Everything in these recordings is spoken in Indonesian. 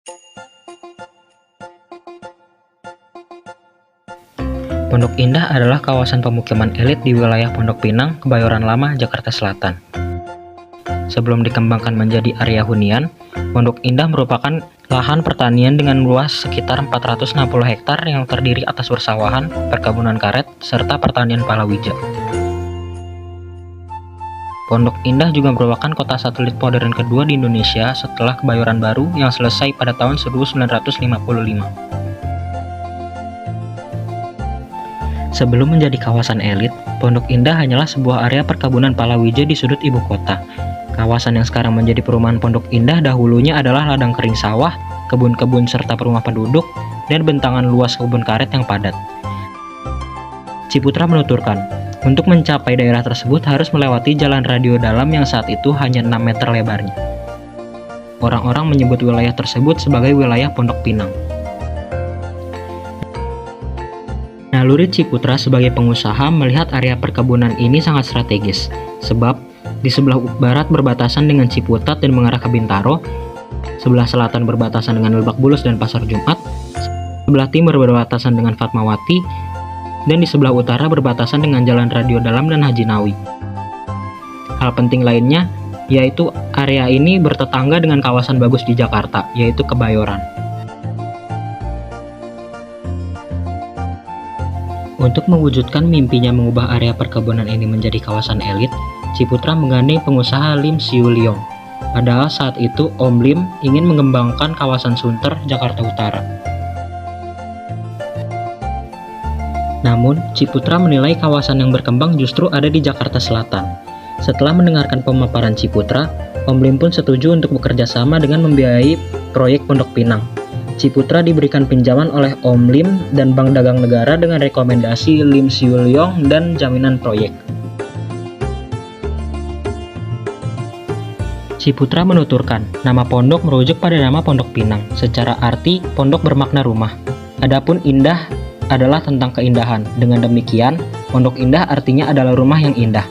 Pondok Indah adalah kawasan pemukiman elit di wilayah Pondok Pinang, Kebayoran Lama, Jakarta Selatan. Sebelum dikembangkan menjadi area hunian, Pondok Indah merupakan lahan pertanian dengan luas sekitar 460 hektar yang terdiri atas persawahan, perkebunan karet, serta pertanian palawija. Pondok Indah juga merupakan kota satelit modern kedua di Indonesia setelah Kebayoran Baru yang selesai pada tahun 1955. Sebelum menjadi kawasan elit, Pondok Indah hanyalah sebuah area perkebunan palawija di sudut ibu kota. Kawasan yang sekarang menjadi perumahan Pondok Indah dahulunya adalah ladang kering sawah, kebun-kebun serta perumah penduduk, dan bentangan luas kebun karet yang padat. Ciputra menuturkan, untuk mencapai daerah tersebut harus melewati jalan radio dalam yang saat itu hanya 6 meter lebarnya. Orang-orang menyebut wilayah tersebut sebagai wilayah Pondok Pinang. Naluri Ciputra sebagai pengusaha melihat area perkebunan ini sangat strategis, sebab di sebelah barat berbatasan dengan Ciputat dan mengarah ke Bintaro, sebelah selatan berbatasan dengan Lebak Bulus dan Pasar Jumat, sebelah timur berbatasan dengan Fatmawati, dan di sebelah utara berbatasan dengan Jalan Radio Dalam dan Haji Nawi. Hal penting lainnya, yaitu area ini bertetangga dengan kawasan bagus di Jakarta, yaitu Kebayoran. Untuk mewujudkan mimpinya mengubah area perkebunan ini menjadi kawasan elit, Ciputra menggandeng pengusaha Lim Siu Liong. Padahal saat itu Om Lim ingin mengembangkan kawasan Sunter, Jakarta Utara. Namun, Ciputra menilai kawasan yang berkembang justru ada di Jakarta Selatan. Setelah mendengarkan pemaparan Ciputra, Om Lim pun setuju untuk bekerja sama dengan membiayai proyek Pondok Pinang. Ciputra diberikan pinjaman oleh Om Lim dan Bank Dagang Negara dengan rekomendasi Lim Siu Liong dan jaminan proyek. Ciputra menuturkan, nama pondok merujuk pada nama Pondok Pinang. Secara arti, pondok bermakna rumah. Adapun indah adalah tentang keindahan. Dengan demikian, Pondok Indah artinya adalah rumah yang indah.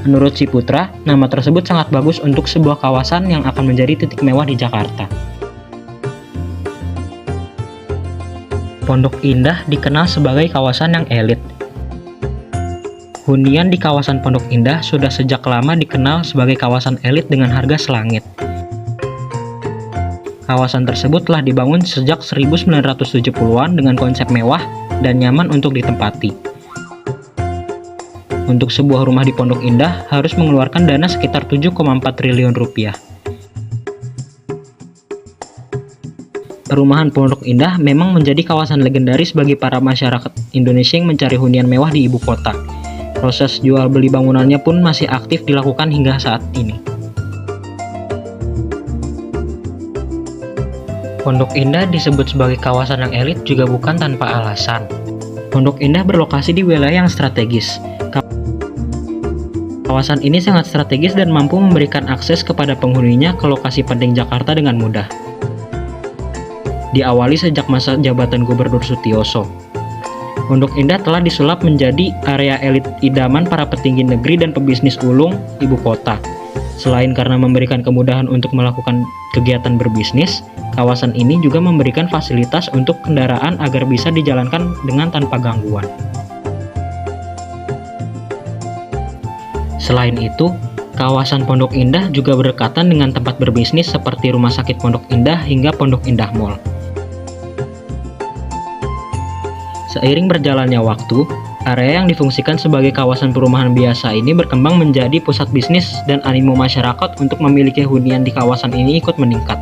Menurut Ciputra, nama tersebut sangat bagus untuk sebuah kawasan yang akan menjadi titik mewah di Jakarta. Pondok Indah dikenal sebagai kawasan yang elit. Hunian di kawasan Pondok Indah sudah sejak lama dikenal sebagai kawasan elit dengan harga selangit. Kawasan tersebut telah dibangun sejak 1970-an dengan konsep mewah dan nyaman untuk ditempati. Untuk sebuah rumah di Pondok Indah harus mengeluarkan dana sekitar 7,4 triliun rupiah. Perumahan Pondok Indah memang menjadi kawasan legendaris bagi para masyarakat Indonesia yang mencari hunian mewah di ibu kota. Proses jual beli bangunannya pun masih aktif dilakukan hingga saat ini. Pondok Indah disebut sebagai kawasan yang elit juga bukan tanpa alasan. Pondok Indah berlokasi di wilayah yang strategis. Kawasan ini sangat strategis dan mampu memberikan akses kepada penghuninya ke lokasi penting Jakarta dengan mudah. Diawali sejak masa jabatan Gubernur Sutioso, Pondok Indah telah disulap menjadi area elit idaman para petinggi negeri dan pebisnis ulung ibu kota. Selain karena memberikan kemudahan untuk melakukan kegiatan berbisnis, kawasan ini juga memberikan fasilitas untuk kendaraan agar bisa dijalankan dengan tanpa gangguan. Selain itu, kawasan Pondok Indah juga berdekatan dengan tempat berbisnis seperti Rumah Sakit Pondok Indah hingga Pondok Indah Mall. Seiring berjalannya waktu, area yang difungsikan sebagai kawasan perumahan biasa ini berkembang menjadi pusat bisnis dan animo masyarakat untuk memiliki hunian di kawasan ini ikut meningkat.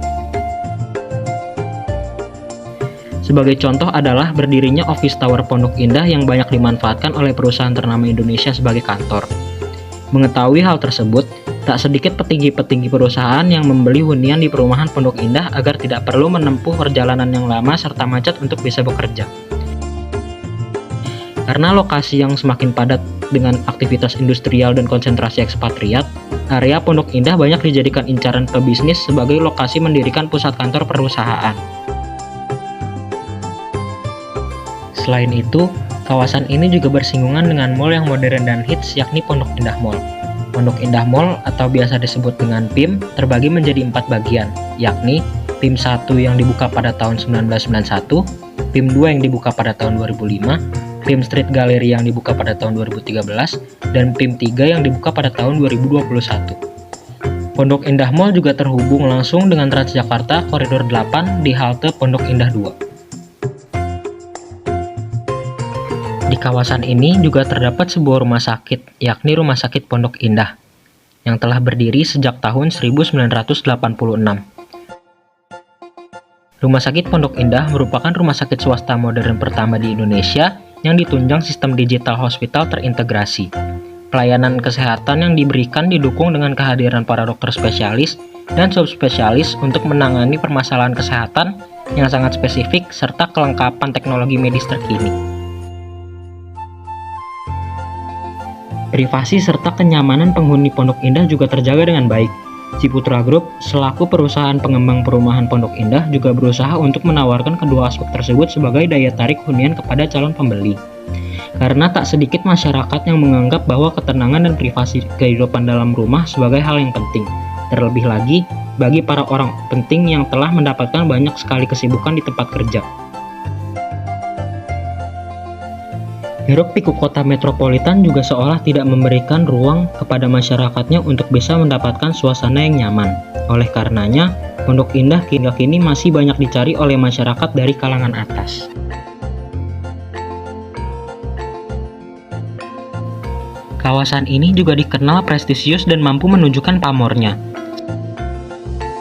Sebagai contoh adalah berdirinya Office Tower Pondok Indah yang banyak dimanfaatkan oleh perusahaan ternama Indonesia sebagai kantor. Mengetahui hal tersebut, tak sedikit petinggi-petinggi perusahaan yang membeli hunian di perumahan Pondok Indah agar tidak perlu menempuh perjalanan yang lama serta macet untuk bisa bekerja. Karena lokasi yang semakin padat dengan aktivitas industrial dan konsentrasi ekspatriat, area Pondok Indah banyak dijadikan incaran pebisnis sebagai lokasi mendirikan pusat kantor perusahaan. Selain itu, kawasan ini juga bersinggungan dengan mall yang modern dan hits yakni Pondok Indah Mall. Pondok Indah Mall atau biasa disebut dengan PIM terbagi menjadi 4 bagian, yakni PIM 1 yang dibuka pada tahun 1991, PIM 2 yang dibuka pada tahun 2005, PIM Street Gallery yang dibuka pada tahun 2013, dan PIM 3 yang dibuka pada tahun 2021. Pondok Indah Mall juga terhubung langsung dengan Transjakarta Koridor 8 di halte Pondok Indah 2. Di kawasan ini juga terdapat sebuah rumah sakit, yakni Rumah Sakit Pondok Indah, yang telah berdiri sejak tahun 1986. Rumah Sakit Pondok Indah merupakan rumah sakit swasta modern pertama di Indonesia yang ditunjang sistem digital hospital terintegrasi. Pelayanan kesehatan yang diberikan didukung dengan kehadiran para dokter spesialis dan subspesialis untuk menangani permasalahan kesehatan yang sangat spesifik serta kelengkapan teknologi medis terkini. Privasi serta kenyamanan penghuni Pondok Indah juga terjaga dengan baik. Ciputra Group selaku perusahaan pengembang perumahan Pondok Indah juga berusaha untuk menawarkan kedua aspek tersebut sebagai daya tarik hunian kepada calon pembeli. Karena tak sedikit masyarakat yang menganggap bahwa ketenangan dan privasi kehidupan dalam rumah sebagai hal yang penting. Terlebih lagi bagi para orang penting yang telah mendapatkan banyak sekali kesibukan di tempat kerja. Hiruk-pikuk kota metropolitan juga seolah tidak memberikan ruang kepada masyarakatnya untuk bisa mendapatkan suasana yang nyaman. Oleh karenanya, Pondok Indah hingga kini masih banyak dicari oleh masyarakat dari kalangan atas. Kawasan ini juga dikenal prestisius dan mampu menunjukkan pamornya.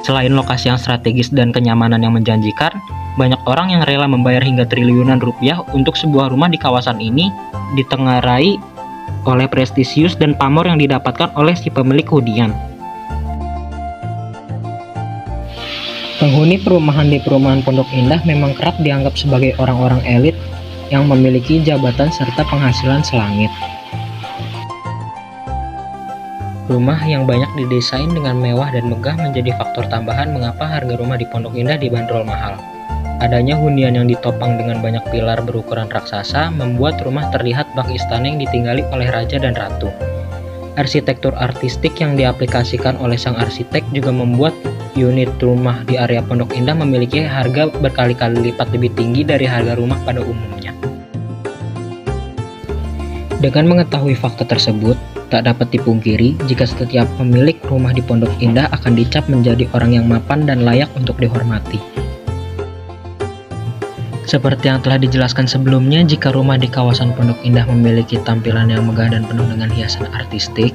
Selain lokasi yang strategis dan kenyamanan yang menjanjikan, banyak orang yang rela membayar hingga triliunan rupiah untuk sebuah rumah di kawasan ini ditengarai oleh prestisius dan pamor yang didapatkan oleh si pemilik hunian. Penghuni perumahan di perumahan Pondok Indah memang kerap dianggap sebagai orang-orang elit yang memiliki jabatan serta penghasilan selangit. Rumah yang banyak didesain dengan mewah dan megah menjadi faktor tambahan mengapa harga rumah di Pondok Indah dibanderol mahal. Adanya hunian yang ditopang dengan banyak pilar berukuran raksasa membuat rumah terlihat bak istana yang ditinggali oleh raja dan ratu. Arsitektur artistik yang diaplikasikan oleh sang arsitek juga membuat unit rumah di area Pondok Indah memiliki harga berkali-kali lipat lebih tinggi dari harga rumah pada umumnya. Dengan mengetahui fakta tersebut, tak dapat dipungkiri jika setiap pemilik rumah di Pondok Indah akan dicap menjadi orang yang mapan dan layak untuk dihormati. Seperti yang telah dijelaskan sebelumnya, jika rumah di kawasan Pondok Indah memiliki tampilan yang megah dan penuh dengan hiasan artistik,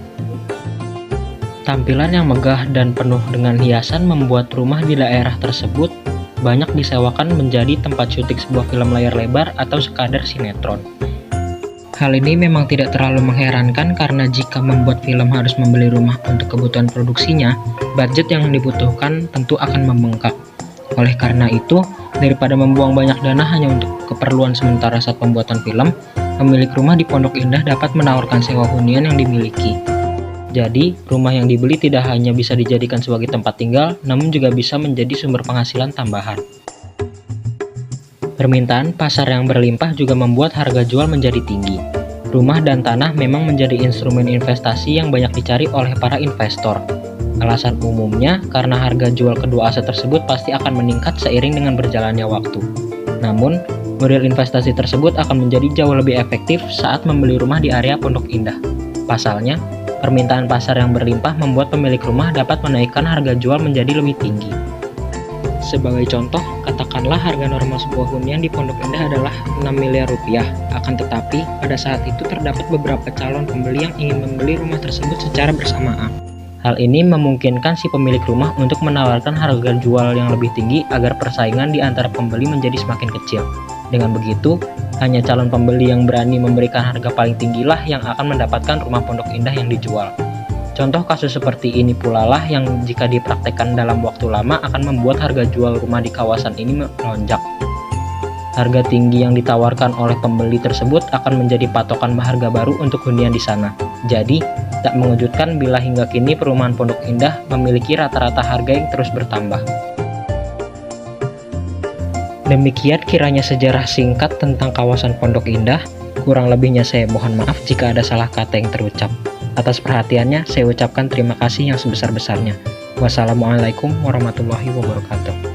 tampilan yang megah dan penuh dengan hiasan membuat rumah di daerah tersebut banyak disewakan menjadi tempat syuting sebuah film layar lebar atau sekadar sinetron. Hal ini memang tidak terlalu mengherankan karena jika membuat film harus membeli rumah untuk kebutuhan produksinya, budget yang dibutuhkan tentu akan membengkak. Oleh karena itu, daripada membuang banyak dana hanya untuk keperluan sementara saat pembuatan film, pemilik rumah di Pondok Indah dapat menawarkan sewa hunian yang dimiliki. Jadi, rumah yang dibeli tidak hanya bisa dijadikan sebagai tempat tinggal, namun juga bisa menjadi sumber penghasilan tambahan. Permintaan pasar yang berlimpah juga membuat harga jual menjadi tinggi. Rumah dan tanah memang menjadi instrumen investasi yang banyak dicari oleh para investor. Alasan umumnya karena harga jual kedua aset tersebut pasti akan meningkat seiring dengan berjalannya waktu. Namun, model investasi tersebut akan menjadi jauh lebih efektif saat membeli rumah di area Pondok Indah. Pasalnya, permintaan pasar yang berlimpah membuat pemilik rumah dapat menaikkan harga jual menjadi lebih tinggi. Sebagai contoh, katakanlah harga normal sebuah hunian di Pondok Indah adalah 6 miliar rupiah. Akan tetapi, pada saat itu terdapat beberapa calon pembeli yang ingin membeli rumah tersebut secara bersamaan. Hal ini memungkinkan si pemilik rumah untuk menawarkan harga jual yang lebih tinggi agar persaingan di antara pembeli menjadi semakin kecil. Dengan begitu, hanya calon pembeli yang berani memberikan harga paling tinggilah yang akan mendapatkan rumah Pondok Indah yang dijual. Contoh kasus seperti ini pula lah yang jika dipraktekkan dalam waktu lama akan membuat harga jual rumah di kawasan ini melonjak. Harga tinggi yang ditawarkan oleh pembeli tersebut akan menjadi patokan harga baru untuk hunian di sana. Jadi, tak mengejutkan bila hingga kini perumahan Pondok Indah memiliki rata-rata harga yang terus bertambah. Demikian kiranya sejarah singkat tentang kawasan Pondok Indah. Kurang lebihnya saya mohon maaf jika ada salah kata yang terucap. Atas perhatiannya, saya ucapkan terima kasih yang sebesar-besarnya. Wassalamualaikum warahmatullahi wabarakatuh.